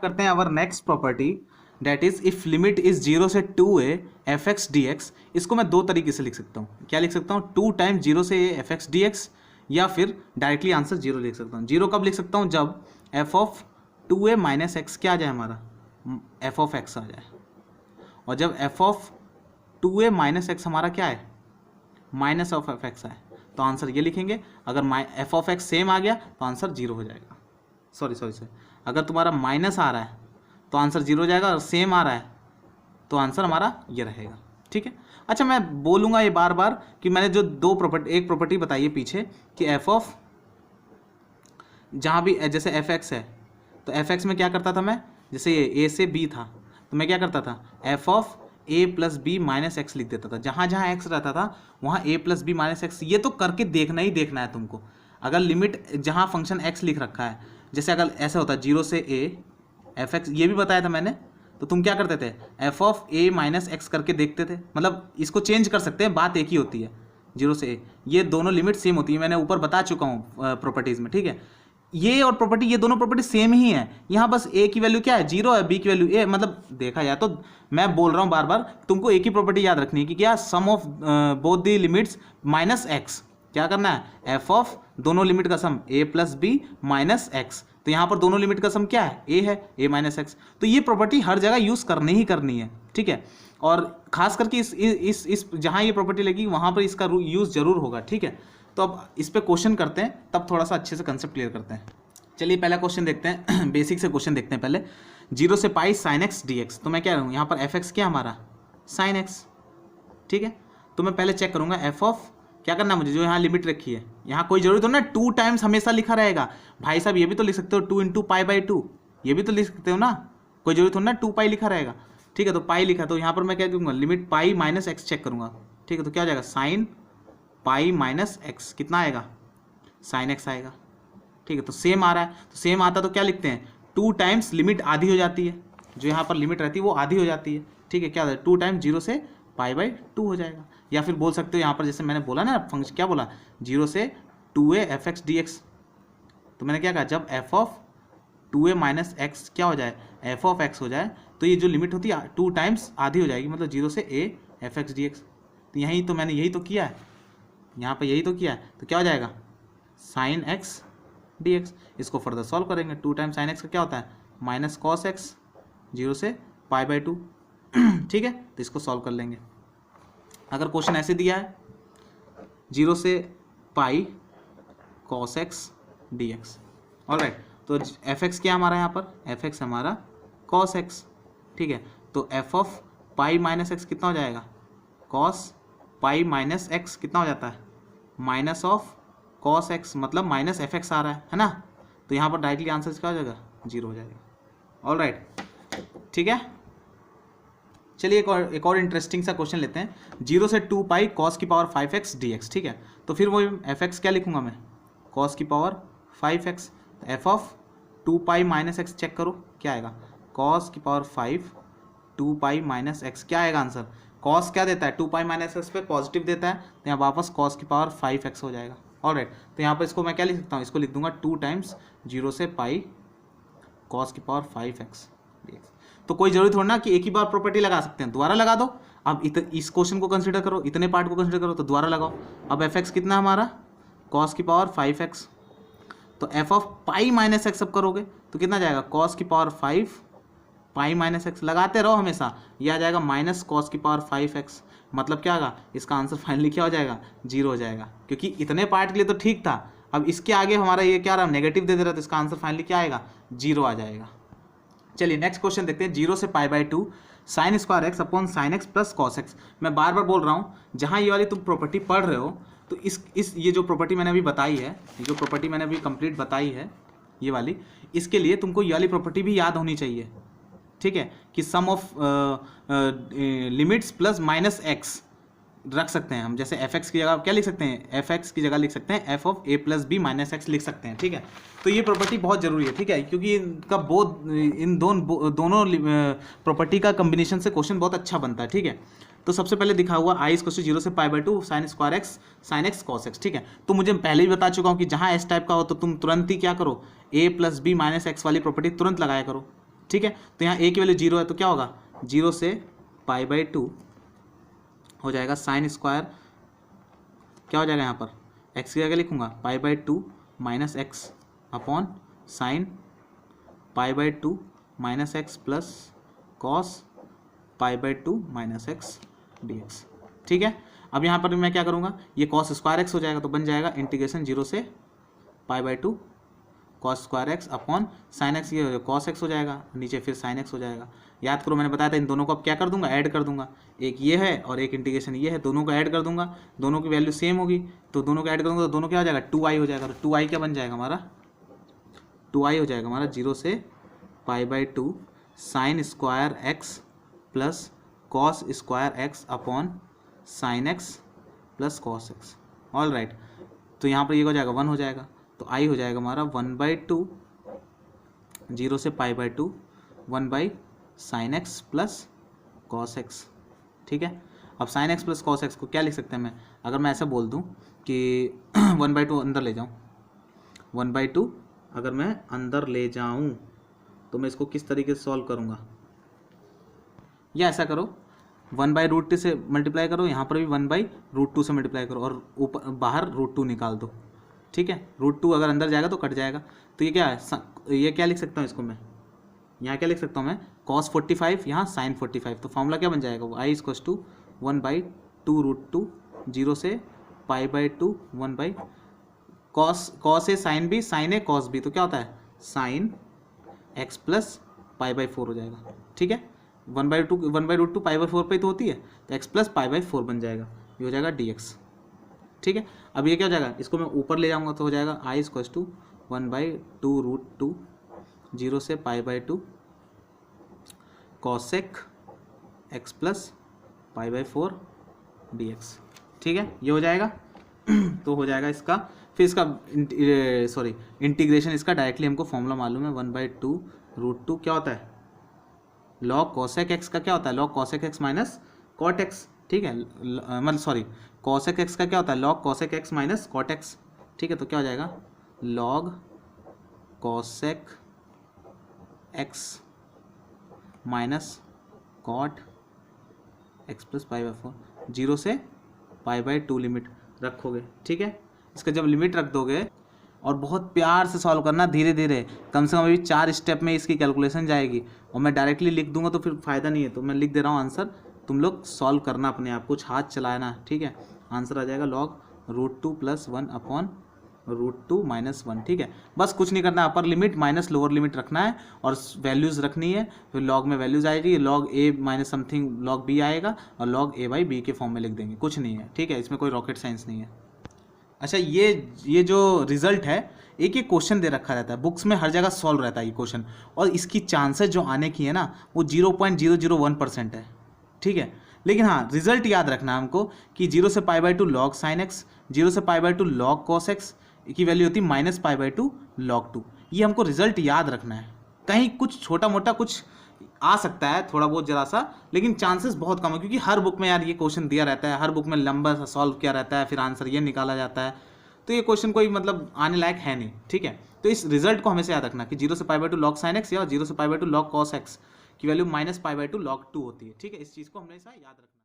करते हैं our next property that is if limit is 0 से 2a fx dx। इसको मैं दो तरीके से लिख सकता हूँ। क्या लिख सकता हूँ? 2 टाइम्स 0 से a fx dx, या फिर डायरेक्टली आंसर 0 लिख सकता हूँ। 0 कब लिख सकता हूँ? जब f of 2a minus x क्या आ जाए, हमारा f ऑफ x आ जाए, और जब f of 2a minus x हमारा क्या है, माइनस ऑफ एफ एक्स आए, तो आंसर ये लिखेंगे। अगर f ऑफ x सेम आ गया तो आंसर 0 हो जाएगा। सॉरी अगर तुम्हारा माइनस आ रहा है तो आंसर 0 हो जाएगा, और सेम आ रहा है तो आंसर हमारा ये रहेगा। ठीक है। अच्छा, मैं बोलूँगा ये बार बार कि मैंने जो एक प्रॉपर्टी बताई है पीछे कि एफ ऑफ जहाँ भी जैसे एफ एक्स है तो एफ एक्स में क्या करता था मैं, जैसे ये ए से बी था तो मैं क्या करता था, F of A plus B minus X लिख देता था। जहाँ जहाँ एक्स रहता था वहाँ A plus B minus X, ये तो करके देखना ही देखना है तुमको। अगर लिमिट जहाँ फंक्शन एक्स लिख रखा है, जैसे अगर ऐसा होता 0 से ए एफ एक्स, ये भी बताया था मैंने, तो तुम क्या करते थे, F of A minus x करके देखते थे। मतलब इसको चेंज कर सकते हैं, बात एक ही होती है 0 से ए, ये दोनों लिमिट सेम होती है, मैंने ऊपर बता चुका हूँ प्रॉपर्टीज़ में। ठीक है, ये और प्रॉपर्टी, ये दोनों प्रॉपर्टी सेम ही है। यहाँ बस ए की वैल्यू क्या है, 0 है, बी की वैल्यू ए। मतलब देखा जाए तो मैं बोल रहा हूँ बार बार, तुमको एक ही प्रॉपर्टी याद रखनी है कि क्या, sum of both the limits minus x. क्या करना है, एफ ऑफ दोनों लिमिट का sum a plus B minus x. तो यहाँ पर दोनों लिमिट का सम क्या है, ए है, ए माइनस एक्स। तो ये प्रॉपर्टी हर जगह यूज़ करनी ही करनी है। ठीक है, और खास करके इस जहाँ ये प्रॉपर्टी लगी वहाँ पर इसका यूज़ जरूर होगा। ठीक है, तो अब इस पर क्वेश्चन करते हैं, तब थोड़ा सा अच्छे से कंसेप्ट क्लियर करते हैं। चलिए पहला क्वेश्चन देखते हैं बेसिक से क्वेश्चन देखते हैं पहले। 0 से pi sine x D x, तो मैं क्या करूँ, यहाँ पर एफ एक्स क्या हमारा साइन एक्स। ठीक है, तो मैं पहले चेक करूँगा एफ ऑफ, क्या करना है मुझे, जो यहाँ लिमिट रखी है, यहाँ कोई जरूरी तो ना 2 टाइम्स हमेशा लिखा रहेगा। भाई साहब ये भी तो लिख सकते हो 2 इंटू पाई बाई 2, ये भी तो लिख सकते हो ना, कोई जरूरी तो ना 2 पाई लिखा रहेगा। ठीक है, तो पाई लिखा, तो यहाँ पर मैं क्या करूँगा, limit pi minus X check करूँगा। ठीक है, तो क्या हो जाएगा, साइन पाई माइनस एक्स, कितना आएगा, साइन एक्स आएगा। ठीक है, तो सेम आ रहा है, तो सेम आता तो क्या लिखते हैं, 2 टाइम्स लिमिट आधी हो जाती है, जो यहाँ पर लिमिट रहती है वो आधी हो जाती है। ठीक है, क्या होता है, 2 टाइम्स 0 से पाई बाई 2 हो जाएगा। या फिर बोल सकते हो यहाँ पर जैसे मैंने बोला ना फंक्शन, क्या बोला, 0 से 2a F x D x, तो मैंने क्या कहा, जब F of 2a minus x क्या हो जाए, एफ ऑफ एक्स हो जाए, तो ये जो लिमिट होती है 2 टाइम्स आधी हो जाएगी, मतलब 0 से a F x D x. तो यहीं तो मैंने यही तो किया है, यहाँ पर यही तो किया है, तो क्या हो जाएगा, साइन एक्स डी एक्स। इसको फर्दर सॉल्व करेंगे, 2 टाइम्स साइन एक्स का क्या होता है, माइनस कॉस एक्स, 0 से पाई बाई 2। ठीक है, तो इसको सॉल्व कर लेंगे। अगर क्वेश्चन ऐसे दिया है 0 से pi cos x D x, alright, तो एफ एक्स क्या हमारा, यहाँ पर एफ एक्स हमारा कॉस एक्स। ठीक है, तो F of pi minus x कितना हो जाएगा, कॉस पाई माइनस एक्स कितना हो जाता है, माइनस ऑफ कॉस एक्स, मतलब माइनस एफ एक्स आ रहा है ना, तो यहाँ पर डायरेक्टली आंसर क्या हो जाएगा, 0 हो जाएगा। ऑलराइट, ठीक है, चलिए एक और इंटरेस्टिंग सा क्वेश्चन लेते हैं। 0 से 2 पाई कॉस की पावर 5x dx। ठीक है, तो फिर वो एफ एक्स क्या लिखूंगा मैं, कॉस की power 5x, F of 2 pi minus X check करो क्या आएगा, कॉस की पावर 5 2 पाई माइनस एक्स, क्या आएगा आंसर, कॉस क्या देता है, 2 पाई माइनस एक्स पे पॉजिटिव देता है, तो यहाँ वापस कॉस की पावर 5x हो जाएगा। ऑलराइट, तो यहाँ पर इसको मैं क्या लिख सकता हूँ, इसको लिख दूंगा 2 टाइम्स 0 से पाई कॉस की पावर 5x dx। तो कोई जरूरी थोड़ा ना कि एक ही बार प्रॉपर्टी लगा सकते हैं, दोबारा लगा दो। अब इस क्वेश्चन को कंसीडर करो, इतने पार्ट को कंसीडर करो, तो दोबारा लगाओ। अब एफ एक्स कितना हमारा, कॉस की पावर 5x, तो F of pi minus x अब करोगे तो कितना जाएगा, कॉस की पावर 5 पाई माइनस एक्स, लगाते रहो हमेशा, यह आ जाएगा माइनस कॉस की पावर 5x। मतलब क्या होगा, इसका आंसर फाइनली क्या हो जाएगा, 0 हो जाएगा, क्योंकि इतने पार्ट के लिए तो ठीक था। अब इसके आगे हमारा ये क्या रहा, नेगेटिव दे दे रहा, तो इसका आंसर फाइनली क्या आएगा, 0 आ जाएगा। चलिए नेक्स्ट क्वेश्चन देखते हैं। 0 से pi by 2 sign square x upon sine x plus cos x. मैं बार बार बोल रहा हूँ, जहाँ ये वाली तुम प्रॉपर्टी पढ़ रहे हो, तो ये जो प्रॉपर्टी मैंने अभी बताई है, ये जो प्रॉपर्टी मैंने अभी कंप्लीट बताई है ये वाली, इसके लिए तुमको ये वाली प्रॉपर्टी भी याद होनी चाहिए। ठीक है, कि sum of limits plus minus x रख सकते हैं हम, जैसे एफ एक्स की जगह क्या लिख सकते हैं, एफ एक्स की जगह लिख सकते हैं F of A plus B minus X लिख सकते हैं। ठीक है, तो ये प्रॉपर्टी बहुत जरूरी है। ठीक है, क्योंकि इनका इन दोनों प्रॉपर्टी का कम्बिनेशन से क्वेश्चन बहुत अच्छा बनता है। ठीक है, तो सबसे पहले दिखा हुआ आई इज क्वेश्चन 0 से pi by 2 sign square x sine x cos x. ठीक है, तो मुझे पहले ही बता चुका हूँ कि जहाँ एस टाइप का हो तो तुम तुरंत ही क्या करो, ए प्लस बी माइनस एक्स वाली प्रॉपर्टी तुरंत लगाया करो। ठीक है। तो यहाँ a की वैल्यू 0 है तो क्या होगा, 0 से π/2 हो जाएगा साइन स्क्वायर, क्या हो जाएगा यहाँ पर x की जगह लिखूँगा π/2 minus x upon sine π/2 minus x plus cos π/2 minus x dx। ठीक है। अब यहाँ पर मैं क्या करूँगा, ये कॉस स्क्वायर एक्स हो जाएगा तो बन जाएगा इंटीग्रेशन 0 से π/2 cos square x upon sine x, ये कॉस एक्स हो जाएगा, नीचे फिर साइन एक्स हो जाएगा। याद करो मैंने बताया था इन दोनों को अब क्या कर दूंगा, ऐड कर दूंगा, एक ये है और एक इंटीग्रेशन ये है, दोनों को ऐड कर दूंगा, दोनों की वैल्यू सेम होगी तो दोनों को ऐड करूँगा तो दोनों क्या हो जाएगा 2i हो जाएगा। तो 2i क्या बन जाएगा हमारा, 2i हो जाएगा हमारा 0 से π/2 sine square x plus cos square x upon sine x plus cos x. All right, तो यहाँ पर ये हो जाएगा 1 हो जाएगा तो i हो जाएगा हमारा 1/2 0 से π/2 1 sign x plus cos x. ठीक है। अब sign x plus cos x को क्या लिख सकते हैं, मैं अगर मैं ऐसा बोल दूं कि 1/2 अंदर ले जाऊं, 1/2 अगर मैं अंदर ले जाऊं तो मैं इसको किस तरीके से सॉल्व करूंगा, या ऐसा करो 1/√2 से मल्टीप्लाई करो, यहाँ पर भी 1/√2 से मल्टीप्लाई करो और ऊपर बाहर √2 निकाल दो। ठीक है। √2 अगर अंदर जाएगा तो कट जाएगा, तो ये क्या है, ये क्या लिख सकता हूँ इसको मैं, यहाँ क्या लिख सकता हूँ मैं cos 45 यहाँ sin 45, तो फॉर्मूला क्या बन जाएगा वो i = 1/2√2 0 से π/2 1 cos ए sin b sin ए cos b, तो क्या होता है sin x प्लस π/4 हो जाएगा। ठीक है। 1/2 π/4 पे तो होती है तो x प्लस π/4 बन जाएगा, ये हो जाएगा dx। ठीक है। अब ये क्या हो जाएगा, इसको मैं ऊपर ले जाऊंगा तो हो जाएगा i = 1/2√2 0 से π/2 cosec x प्लस π/4 dx। ठीक है, ये हो जाएगा। तो हो जाएगा इसका, फिर इसका इंटीग्रेशन इसका डायरेक्टली हमको फॉर्मूला मालूम है, 1/2√2 क्या होता है log cosec x का क्या होता है log cosec x minus cot x। ठीक है, मतलब cosec x का क्या होता है log cosec x minus cot x। ठीक है, तो क्या हो जाएगा log cosec x minus cot x plus π/4 0 से π/2 लिमिट रखोगे। ठीक है, इसका जब लिमिट रख दोगे और बहुत प्यार से सॉल्व करना, धीरे धीरे, कम से कम अभी 4 स्टेप में इसकी कैलकुलेशन जाएगी और मैं डायरेक्टली लिख दूंगा तो फिर फ़ायदा नहीं है, तो मैं लिख दे रहा हूँ आंसर, तुम लोग सॉल्व करना अपने आप, कुछ हाथ चलाना। ठीक है, आंसर आ जाएगा log √2 + 1 अपॉन √2 - 1। ठीक है, बस कुछ नहीं करना, upper limit minus lower limit रखना है और वैल्यूज़ रखनी है, फिर लॉग में वैल्यूज़ आएगी, log a minus something log b आएगा और log a/b के फॉर्म में लिख देंगे, कुछ नहीं है। ठीक है, इसमें कोई रॉकेट साइंस नहीं है। अच्छा, ये जो रिजल्ट है, एक ये क्वेश्चन दे रखा रहता है बुक्स में, हर जगह सॉल्व रहता है ये क्वेश्चन, और इसकी चांसेस जो आने की है ना वो 0.001% है। ठीक है, लेकिन हाँ रिजल्ट याद रखना हमको कि 0 से π/2 log sin x, 0 से π/2 log cos x की वैल्यू होती है -π/2 log 2। ये हमको रिजल्ट याद रखना है, कहीं कुछ छोटा मोटा कुछ आ सकता है थोड़ा बहुत जरा सा, लेकिन चांसेस बहुत कम है, क्योंकि हर बुक में यार ये क्वेश्चन दिया रहता है, हर बुक में लंबा सा सॉल्व किया रहता है, फिर आंसर ये निकाला जाता है, तो ये क्वेश्चन कोई मतलब आने लायक है नहीं। ठीक है, तो इस रिजल्ट को हमेशा याद रखना कि 0 से π/2 log sin x या 0 से π/2 log cos x की वैल्यू -π/2 log 2 होती है। ठीक है, इस चीज़ को हमेशा याद रखना।